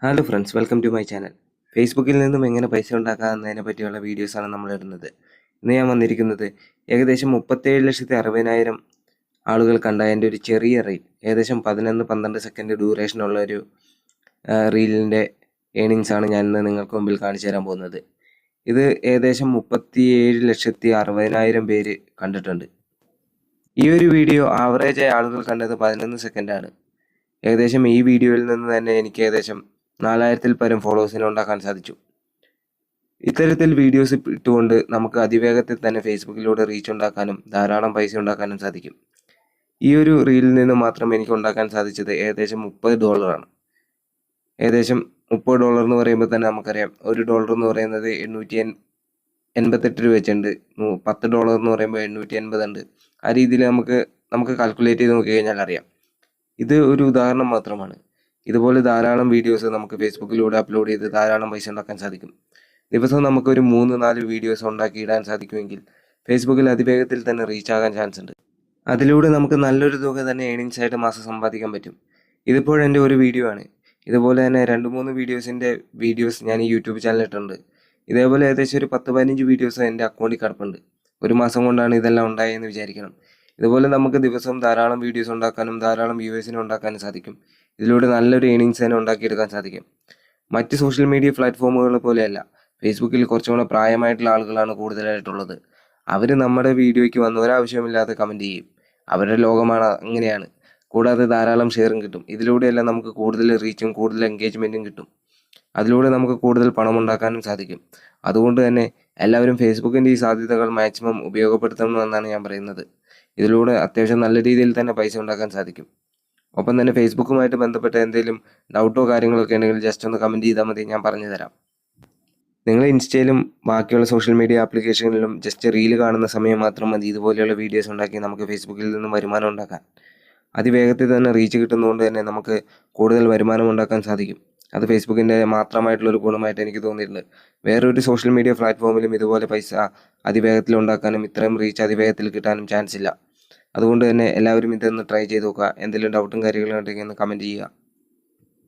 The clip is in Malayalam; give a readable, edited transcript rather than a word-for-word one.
Hello friends, welcome to my channel. ഫേസ്ബുക്കിൽ നിന്നും എങ്ങനെ പൈസ ഉണ്ടാക്കാമെന്നതിനെ പറ്റിയുള്ള വീഡിയോസാണ് നമ്മൾ ഇടുന്നത്. ഇന്ന് ഞാൻ വന്നിരിക്കുന്നത് ഏകദേശം 37,60,000 ആളുകൾ കണ്ട എൻ്റെ ഒരു ചെറിയ റീൽ, ഏകദേശം 11-12 സെക്കൻഡ് ഡ്യൂറേഷനുള്ള ഒരു റീലിൻ്റെ ഏണിങ്സാണ് ഞാൻ ഇന്ന് നിങ്ങൾക്ക് മുമ്പിൽ കാണിച്ചു തരാൻ പോകുന്നത്. ഇത് ഏകദേശം 37,60,000 പേര് കണ്ടിട്ടുണ്ട്. ഈ ഒരു വീഡിയോ ആവറേജായി ആളുകൾ കണ്ടത് 11 സെക്കൻഡാണ്. ഏകദേശം ഈ വീഡിയോയിൽ നിന്ന് തന്നെ എനിക്ക് ഏകദേശം 4,000-ൽ പരം ഫോളോവേഴ്സിനെ ഉണ്ടാക്കാൻ സാധിച്ചു. ഇത്തരത്തിൽ വീഡിയോസ് ഇട്ടുകൊണ്ട് നമുക്ക് അതിവേഗത്തിൽ തന്നെ ഫേസ്ബുക്കിലൂടെ റീച്ച് ഉണ്ടാക്കാനും ധാരാളം പൈസ ഉണ്ടാക്കാനും സാധിക്കും. ഈ ഒരു റീലിൽ നിന്ന് മാത്രം എനിക്ക് ഉണ്ടാക്കാൻ സാധിച്ചത് ഏകദേശം $30. ഏകദേശം $30 എന്ന് പറയുമ്പോൾ തന്നെ നമുക്കറിയാം, $1 എന്ന് പറയുന്നത് 888 രൂപ വെച്ചുണ്ട്. $10 എന്ന് പറയുമ്പോൾ 880 ഉണ്ട്. ആ രീതിയിൽ നമുക്ക് കാൽക്കുലേറ്റ് ചെയ്ത് നോക്കി കഴിഞ്ഞാൽ അറിയാം. ഇത് ഒരു ഉദാഹരണം മാത്രമാണ്. ഇതുപോലെ ധാരാളം വീഡിയോസ് നമുക്ക് ഫേസ്ബുക്കിലൂടെ അപ്ലോഡ് ചെയ്ത് ധാരാളം പൈസ ഉണ്ടാക്കാൻ സാധിക്കും. ദിവസവും നമുക്കൊരു 3-4 വീഡിയോസ് ഉണ്ടാക്കി ഇടാൻ സാധിക്കുമെങ്കിൽ ഫേസ്ബുക്കിൽ അതിവേഗത്തിൽ തന്നെ റീച്ച് ആകാൻ ചാൻസ് ഉണ്ട്. അതിലൂടെ നമുക്ക് നല്ലൊരു തുക തന്നെ ഏണിങ്സ് ആയിട്ട് മാസം സമ്പാദിക്കാൻ പറ്റും. ഇതിപ്പോഴെൻ്റെ ഒരു വീഡിയോ ആണ്. ഇതുപോലെ തന്നെ 2-3 വീഡിയോസ് ഞാൻ ഈ യൂട്യൂബ് ചാനലിൽ ഇട്ടിട്ടുണ്ട്. ഇതേപോലെ ഏകദേശം ഒരു 10-15 വീഡിയോസ് എൻ്റെ അക്കൗണ്ടിൽ കിടപ്പുണ്ട്. ഒരു മാസം കൊണ്ടാണ് ഇതെല്ലാം ഉണ്ടായെന്ന് വിചാരിക്കണം. ഇതുപോലെ നമുക്ക് ദിവസവും ധാരാളം വീഡിയോസ് ഉണ്ടാക്കാനും ധാരാളം വ്യൂവേഴ്സിനെ ഉണ്ടാക്കാനും സാധിക്കും. ഇതിലൂടെ നല്ലൊരു ഏണിങ്സ് തന്നെ ഉണ്ടാക്കിയെടുക്കാൻ സാധിക്കും. മറ്റ് സോഷ്യൽ മീഡിയ പ്ലാറ്റ്ഫോമുകൾ പോലെയല്ല, ഫേസ്ബുക്കിൽ കുറച്ചുകൂടെ പ്രായമായിട്ടുള്ള ആളുകളാണ് കൂടുതലായിട്ടുള്ളത്. അവർ നമ്മുടെ വീഡിയോയ്ക്ക് വന്ന് ഒരാവശ്യമില്ലാതെ കമൻറ്റ് ചെയ്യും. അവരുടെ ലോകമാണ് അങ്ങനെയാണ്. കൂടാതെ ധാരാളം ഷെയറും കിട്ടും. ഇതിലൂടെയെല്ലാം നമുക്ക് കൂടുതൽ റീച്ചും കൂടുതൽ എൻഗേജ്മെൻറ്റും കിട്ടും. അതിലൂടെ നമുക്ക് കൂടുതൽ പണം ഉണ്ടാക്കാനും സാധിക്കും. അതുകൊണ്ട് തന്നെ എല്ലാവരും ഫേസ്ബുക്കിൻ്റെ ഈ സാധ്യതകൾ മാക്സിമം ഉപയോഗപ്പെടുത്തണമെന്നാണ് ഞാൻ പറയുന്നത്. ഇതിലൂടെ അത്യാവശ്യം നല്ല രീതിയിൽ തന്നെ പൈസ ഉണ്ടാക്കാൻ സാധിക്കും. ഒപ്പം തന്നെ ഫേസ്ബുക്കുമായിട്ട് ബന്ധപ്പെട്ട എന്തെങ്കിലും ഡൗട്ടോ കാര്യങ്ങളൊക്കെ ഉണ്ടെങ്കിൽ ജസ്റ്റ് ഒന്ന് കമൻറ്റ് ചെയ്താൽ മതി, ഞാൻ പറഞ്ഞു തരാം. നിങ്ങൾ ഇൻസ്റ്റയിലും ബാക്കിയുള്ള സോഷ്യൽ മീഡിയ ആപ്ലിക്കേഷനുകളിലും ജസ്റ്റ് റീൽ കാണുന്ന സമയം മാത്രം മതി ഇതുപോലെയുള്ള വീഡിയോസ് ഉണ്ടാക്കി നമുക്ക് ഫേസ്ബുക്കിൽ നിന്നും വരുമാനം ഉണ്ടാക്കാൻ. അതിവേഗത്തിൽ തന്നെ റീച്ച് കിട്ടുന്നതുകൊണ്ട് തന്നെ നമുക്ക് കൂടുതൽ വരുമാനം ഉണ്ടാക്കാൻ സാധിക്കും. അത് ഫേസ്ബുക്കിൻ്റെ മാത്രമായിട്ടുള്ളൊരു ഗുണമായിട്ട് എനിക്ക് തോന്നിയിട്ടുണ്ട്. വേറൊരു സോഷ്യൽ മീഡിയ പ്ലാറ്റ്ഫോമിലും ഇതുപോലെ പൈസ അതിവേഗത്തിൽ ഉണ്ടാക്കാനും ഇത്രയും റീച്ച് അതിവേഗത്തിൽ കിട്ടാനും ചാൻസ് ഇല്ല. അതുകൊണ്ട് തന്നെ എല്ലാവരും ഇതൊന്ന് ട്രൈ ചെയ്ത് നോക്കുക. എന്തെങ്കിലും ഡൗട്ടും കാര്യങ്ങളും ഉണ്ടെങ്കിൽ ഒന്ന് കമൻറ്റ് ചെയ്യുക.